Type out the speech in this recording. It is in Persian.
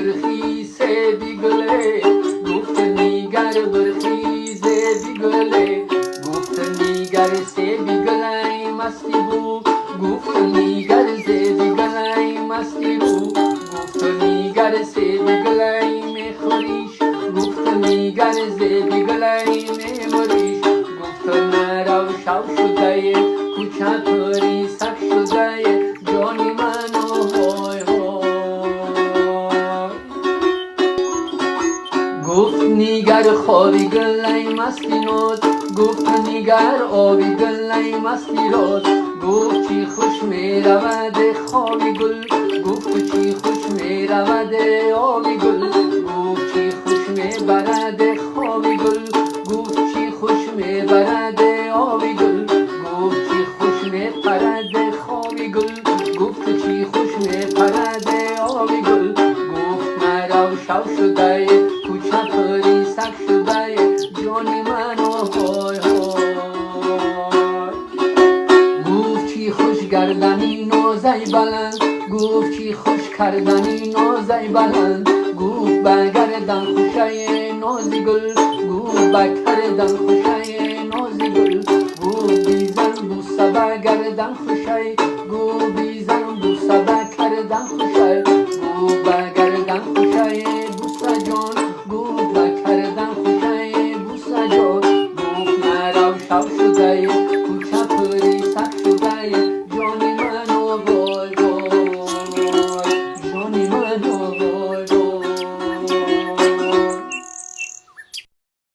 برخیز بی گله گفت نیگر برخیز بی گله گفت نیگر سه بی گله مستی بو گفت نیگر سه بی گله مستی بو گفت نیگر سه بی گله میخوریش گفت نیگر سه بی گله میموریش گفت مرا شو شده کوچه پری سخت شده جانی منو های های گفت نیگر خوابی گلای مستی ناز گفت نیگر آبی گلای مستی راز گفت چی خوش می رود خوابی گل گفت چی خوش می رود آبی گل گفت چی خوش می برد خوابی گل گفت چی خوش می برد آبی گل گفت چی خوش می پرد خوابی گل گفت چی خوش می پرد آبی گل گفت مرا شو شده کوچه پری سخت شده جانی منو های های گفت چی خوش گردنی نازی بلند گفت چی خوش کردنی نازی بلند گفت بگردن خوشه نازی گل گفت بکردن خوشه نازی گل گفت بیزن بوسه بگردن خوشه گفت